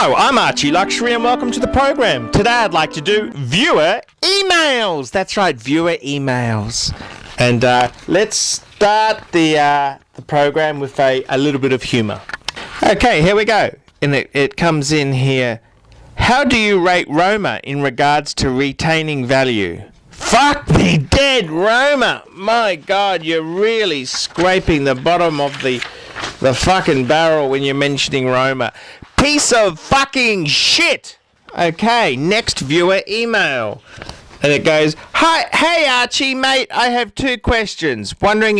Hello, I'm Archie Luxury and welcome to the program. Today I'd like to do viewer emails. That's right, viewer emails. And let's start the program with a little bit of humour. Okay, here we go. And it comes in here. How do you rate Roma in regards to retaining value? Fuck me dead, Roma! My God, you're really scraping the bottom of the fucking barrel when you're mentioning Roma. Piece of fucking shit! Okay, next viewer email. And it goes, "Hi, hey Archie, mate, I have two questions. Wondering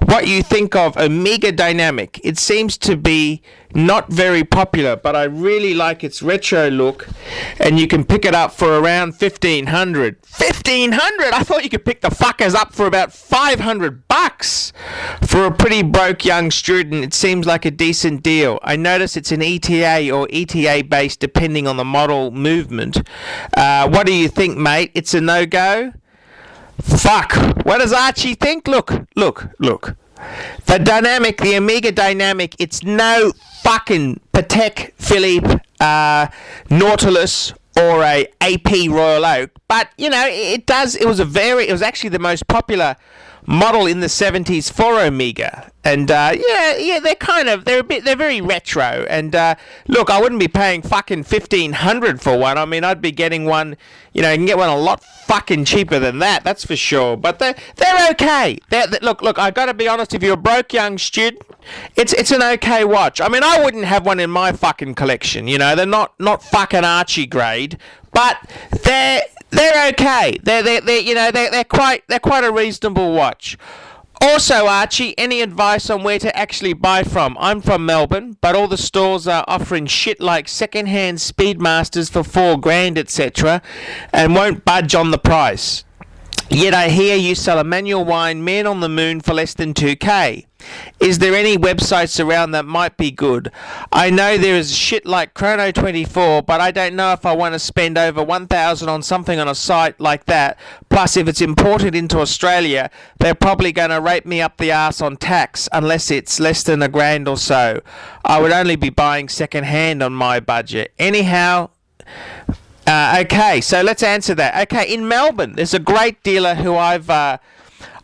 what you think of Amiga Dynamic. It seems to be not very popular, but I really like its retro look, and you can pick it up for around 1,500. 1,500? I thought you could pick the fuckers up for about 500 bucks. For a pretty broke young student, it seems like a decent deal. I notice it's an ETA or ETA based depending on the model movement. What do you think, mate? It's a no-go? Fuck. What does Archie think? Look. The Amiga Dynamic, it's no fucking Patek Philippe Nautilus or a AP Royal Oak, but you know it was actually the most popular model in the 70s for Amiga, and they're very retro, and look, I wouldn't be paying fucking 1,500 for one. I mean, I'd be getting one, you can get one a lot fucking cheaper than that's for sure, but they're okay. Look, I gotta be honest, if you're a broke young student, it's an okay watch. I mean, I wouldn't have one in my fucking collection, they're not fucking Archie grade, but they're okay. They're quite a reasonable watch. Also, Archie, any advice on where to actually buy from? I'm from Melbourne, but all the stores are offering shit like second-hand Speedmasters for $4,000, etc., and won't budge on the price. Yet I hear you sell a manual wine Man on the Moon for less than $2,000. Is there any websites around that might be good? I know there is shit like Chrono24, but I don't know if I want to spend over $1,000 on something on a site like that. Plus, if it's imported into Australia, they're probably going to rape me up the arse on tax, unless it's less than $1,000 or so. I would only be buying second hand on my budget. Anyhow... okay, so let's answer that. Okay, in Melbourne, there's a great dealer who I've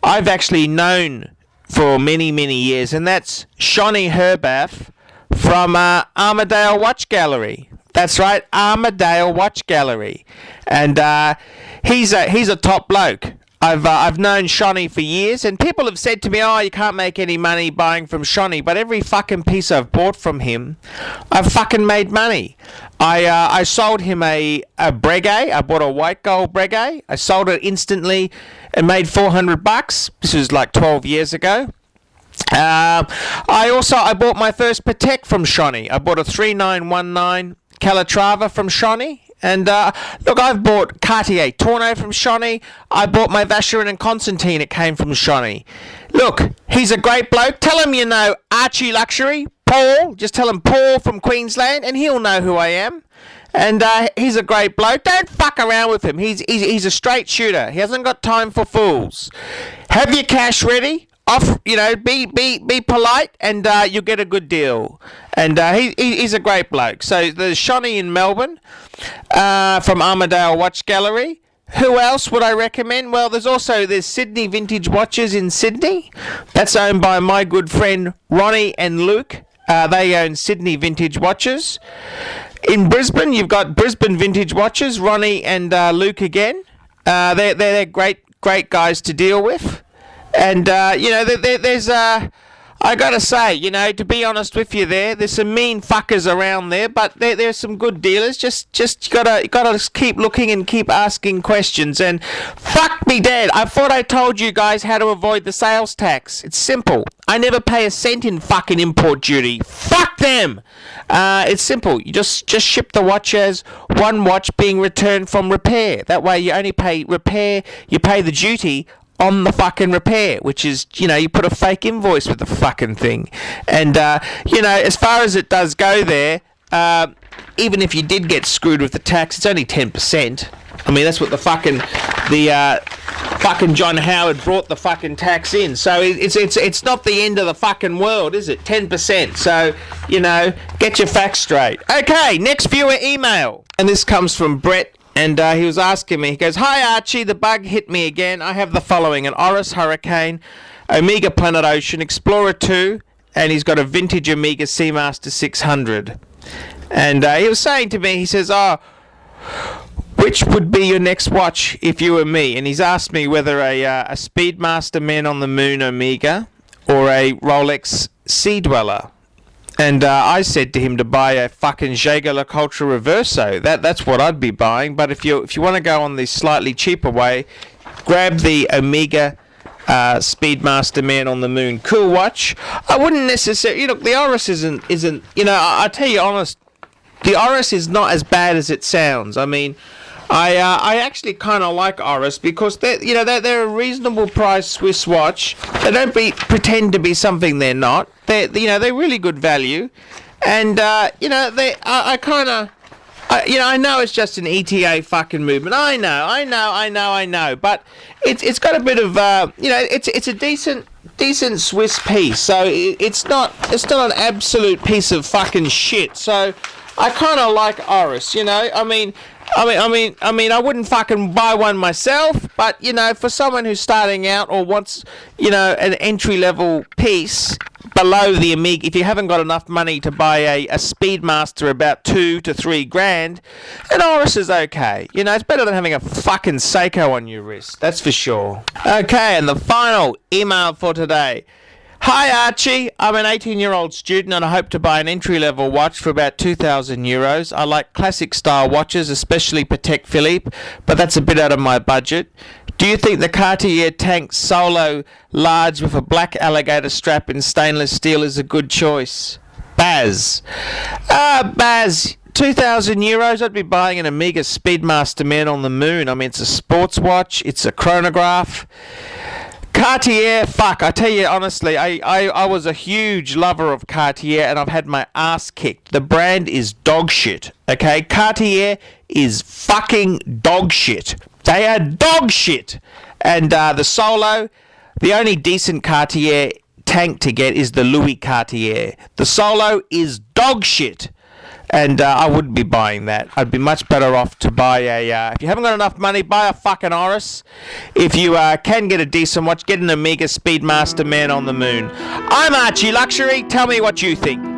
actually known for many, many years, and that's Shonny Herbath from Armadale Watch Gallery. That's right, Armadale Watch Gallery, and he's a top bloke. I've known Shonny for years, and people have said to me, "Oh, you can't make any money buying from Shonny," but every fucking piece I've bought from him, I've fucking made money. I sold him a Breguet. I bought a white gold Breguet. I sold it instantly and made 400 bucks. This was like 12 years ago. I bought my first Patek from Shonny. I bought a 3919 Calatrava from Shonny. And look, I've bought Cartier Tourneau from Shonny. I bought my Vacheron and Constantine. It came from Shonny. Look, he's a great bloke. Tell him you know Archie Luxury, Paul. Just tell him Paul from Queensland, and he'll know who I am. And he's a great bloke. Don't fuck around with him. He's a straight shooter. He hasn't got time for fools. Have your cash ready. Be polite, and you'll get a good deal. And he's a great bloke. So there's Shonny in Melbourne from Armadale Watch Gallery. Who else would I recommend? Well, there's Sydney Vintage Watches in Sydney. That's owned by my good friend Ronnie and Luke. They own Sydney Vintage Watches. In Brisbane, you've got Brisbane Vintage Watches, Ronnie and Luke again. They're great guys to deal with. And, there's I gotta say, to be honest with you there's some mean fuckers around there, but there's some good dealers. Just gotta keep looking and keep asking questions. And fuck me dead, I thought I told you guys how to avoid the sales tax. It's simple. I never pay a cent in fucking import duty. Fuck them! It's simple. You just ship the watch as one watch being returned from repair. That way you only pay repair, you pay the duty on the fucking repair, which is, you put a fake invoice with the fucking thing. And, as far as it does go there, even if you did get screwed with the tax, it's only 10%. I mean, that's what the fucking John Howard brought the fucking tax in. So it's not the end of the fucking world, is it? 10%. So, you know, get your facts straight. Okay, next viewer email. And this comes from Brett. And he was asking me, he goes, "Hi Archie, the bug hit me again. I have the following: an Oris Hurricane, Omega Planet Ocean, Explorer 2, and he's got a vintage Omega Seamaster 600. And he was saying to me, he says, which would be your next watch if you were me? And he's asked me whether a Speedmaster Man on the Moon Omega or a Rolex Sea Dweller. And I said to him to buy a fucking Jaeger-LeCoultre Reverso. That's what I'd be buying. But if you want to go on the slightly cheaper way, grab the Omega Speedmaster Man on the Moon cool watch. I wouldn't necessarily... Look, the Oris isn't... You know, I tell you honest, the Oris is not as bad as it sounds. I mean, I actually kind of like Oris because they're a reasonable price Swiss watch. They don't pretend to be something they're not. They're really good value, and I know it's just an ETA fucking movement. I know, but it's got a bit of it's a decent Swiss piece. So it's not an absolute piece of fucking shit. So I kind of like Oris. You know, I mean, I wouldn't fucking buy one myself, but for someone who's starting out or wants an entry level piece below the Omega, if you haven't got enough money to buy a Speedmaster about $2,000 to $3,000, an Oris is okay. It's better than having a fucking Seiko on your wrist. That's for sure. Okay, and the final email for today. "Hi Archie, I'm an 18-year-old student and I hope to buy an entry-level watch for about €2,000. I like classic style watches, especially Patek Philippe, but that's a bit out of my budget. Do you think the Cartier Tank Solo Large with a black alligator strap in stainless steel is a good choice?" Baz. Baz, €2,000, I'd be buying an Omega Speedmaster Man on the Moon. I mean, it's a sports watch, it's a chronograph. Cartier, fuck, I tell you honestly, I was a huge lover of Cartier and I've had my ass kicked. The brand is dog shit, okay? Cartier is fucking dog shit. They are dog shit. And the Solo, the only decent Cartier tank to get is the Louis Cartier. The Solo is dog shit. And I wouldn't be buying that. I'd be much better off to buy if you haven't got enough money, buy a fucking Oris. If you can get a decent watch, get an Omega Speedmaster Man on the Moon. I'm Archie Luxury. Tell me what you think.